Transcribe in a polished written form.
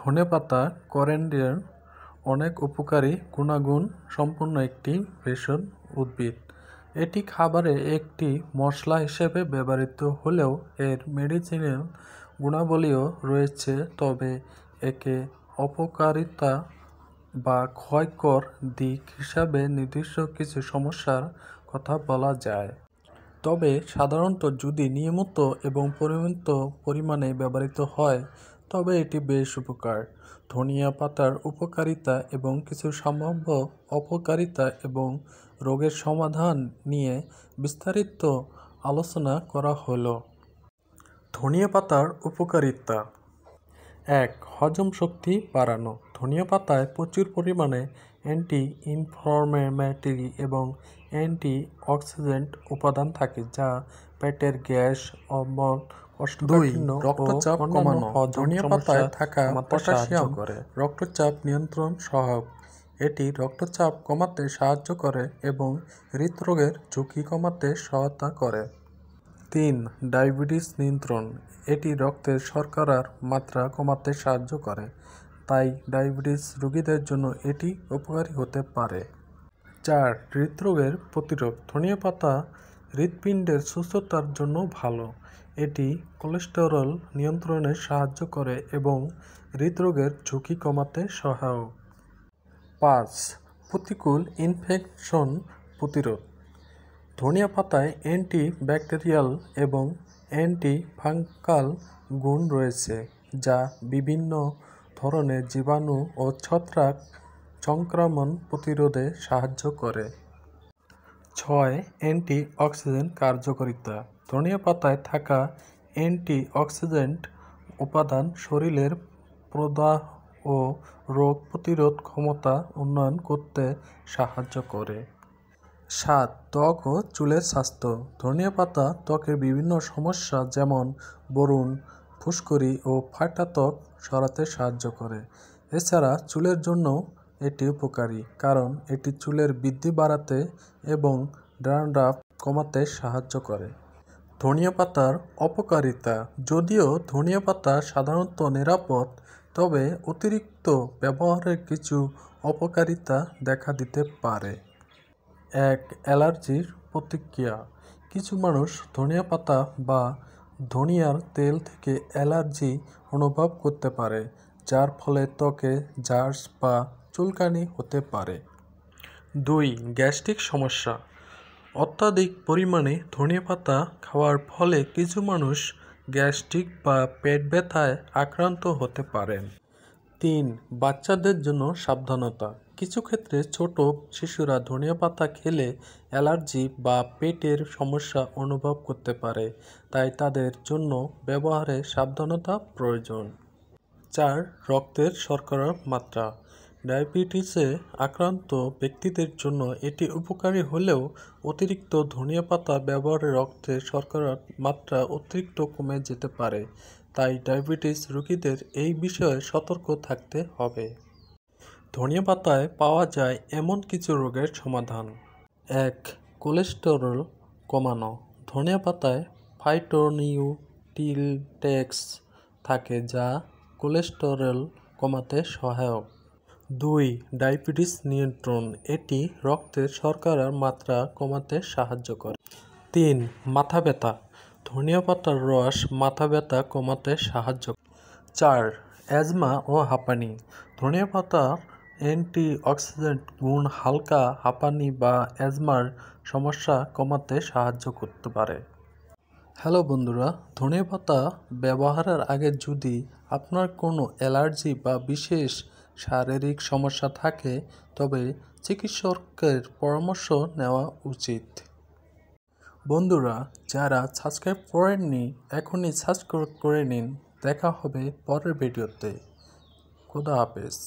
ধনেপাতা করিয়েন্ডার অনেক উপকারী গুণাগুণ সম্পন্ন একটি ভেষজ উদ্ভিদ। এটি খাবারে একটি মশলা হিসেবে ব্যবহৃত হলেও এর মেডিসিনাল গুণাবলীও রয়েছে, তবে একে অপকারিতা বা ক্ষয়কর দিক হিসাবে নির্দিষ্ট কিছু সমস্যার কথা বলা যায়। তবে সাধারণত যদি নিয়মিত এবং পরিমিত পরিমাণে ব্যবহৃত হয় তবে এটি বেশ উপকার। ধনিয়া পাতার উপকারিতা এবং কিছু সম্ভাব্য অপকারিতা এবং রোগের সমাধান নিয়ে বিস্তারিত আলোচনা করা হলো। ধনিয়া পাতার উপকারিতা। ১. হজম শক্তি বাড়ানো। ধনিয়া পাতায় প্রচুর পরিমাণে অ্যান্টি ইনফ্লামেটরি এবং অ্যান্টি অক্সিডেন্ট উপাদান থাকে যা পেটের গ্যাস, অম্বল, কোষ্ঠকাঠিন্য ও রক্তচাপ কমানো। ধনিয়া পাতায় থাকা পটাশিয়াম রক্তচাপ নিয়ন্ত্রণ সহায়ক। এটি রক্তচাপ কমাতে সাহায্য করে এবং হৃদরোগের ঝুঁকি কমাতে সহায়তা করে। ৩. ডায়াবেটিস নিয়ন্ত্রণ। এটি রক্তের শর্করার মাত্রা কমাতে সাহায্য করে, তাই ডায়াবেটিস রোগীদের জন্য এটি উপকারী হতে পারে। ৪. হৃদরোগের প্রতিরোধ। ধনিয়া পাতা হৃৎপিণ্ডের সুস্থতার জন্য ভালো। এটি কোলেস্টেরল নিয়ন্ত্রণে সাহায্য করে এবং হৃদরোগের ঝুঁকি কমাতে সহায়ক। ৫. প্রতিকূল ইনফেকশন প্রতিরোধ। ধনিয়া পাতায় অ্যান্টি ব্যাকটেরিয়াল এবং অ্যান্টি ফাঙ্গাল গুণ রয়েছে যা বিভিন্ন ধরনের জীবাণু ও ছত্রাক সংক্রমণ প্রতিরোধে সাহায্য করে। ৬. অ্যান্টি অক্সিডেন্ট কার্যকারিতা। ধনিয়া পাতায় থাকা অ্যান্টি অক্সিডেন্ট উপাদান শরীরের প্রদাহ ও রোগ প্রতিরোধ ক্ষমতা উন্নয়ন করতে সাহায্য করে। ৭. ত্বক ও চুলের স্বাস্থ্য। ধনিয়া পাতা ত্বকের বিভিন্ন সমস্যা যেমন ব্রণ, ফুসকুড়ি ও ফাটা ত্বক সরাতে সাহায্য করে। এছাড়া চুলের জন্যও এটি উপকারী, কারণ এটি চুলের বৃদ্ধি বাড়াতে এবং ড্যান্ড্রাফ কমাতে সাহায্য করে। ধনিয়া পাতার অপকারিতা। যদিও ধনিয়া পাতা সাধারণত নিরাপদ, তবে অতিরিক্ত ব্যবহারের কিছু অপকারিতা দেখা দিতে পারে। ১. অ্যালার্জির প্রতিক্রিয়া। কিছু মানুষ ধনিয়া পাতা বা ধনিয়ার তেল থেকে অ্যালার্জি অনুভব করতে পারে, যার ফলে ত্বকে র্যাশ বা চুলকানি হতে পারে। ২. গ্যাস্ট্রিক সমস্যা। অত্যাধিক পরিমাণে ধনিয়া পাতা খাওয়ার ফলে কিছু মানুষ গ্যাস্ট্রিক বা পেট ব্যথায় আক্রান্ত হতে পারেন। ৩. বাচ্চাদের জন্য সাবধানতা। কিছু ক্ষেত্রে ছোট শিশুরা ধনিয়া পাতা খেলে অ্যালার্জি বা পেটের সমস্যা অনুভব করতে পারে, তাই তাদের জন্য ব্যবহারে সাবধানতা প্রয়োজন। ৪. রক্তের শর্করার মাত্রা। ডায়াবেটিসে আক্রান্ত ব্যক্তিদের জন্য এটি উপকারী হলেও অতিরিক্ত ধনিয়া পাতা ব্যবহারে রক্তের শর্করার মাত্রা অতিরিক্ত কমে যেতে পারে, তাই ডায়াবেটিস রোগীদের এই বিষয়ে সতর্ক থাকতে হবে। ধনিয়া পাতায় পাওয়া যায় এমন কিছু রোগের সমাধান। ১. কোলেস্টেরল কমানো। ধনিয়া পাতায় ফাইটোনিউট্রিয়েন্টস থাকে যা কোলেস্টেরল কমাতে সহায়ক। ২. ডায়াবেটিস নিয়ন্ত্রণ। এটি রক্তের শর্করার মাত্রা কমাতে সাহায্য করে। ৩. মাথা ব্যথা। ধনিয়া পাতার রস মাথা ব্যথা কমাতে সাহায্য করে। ৪. অ্যাজমা ও হাঁপানি। ধনিয়া পাতার অ্যান্টি অক্সিডেন্ট গুণ হালকা হাঁপানি বা অ্যাজমার সমস্যা কমাতে সাহায্য করতে পারে। হ্যালো বন্ধুরা, ধনিয়া পাতা ব্যবহারের আগে যদি আপনার কোনো অ্যালার্জি বা বিশেষ শারীরিক সমস্যা থাকে তবে চিকিৎসকের পরামর্শ নেওয়া উচিত। বন্ধুরা, যারা সাবস্ক্রাইব করেননি এখনই সাবস্ক্রাইব করে নিন। দেখা হবে পরের ভিডিওতে। খোদা হাফেজ।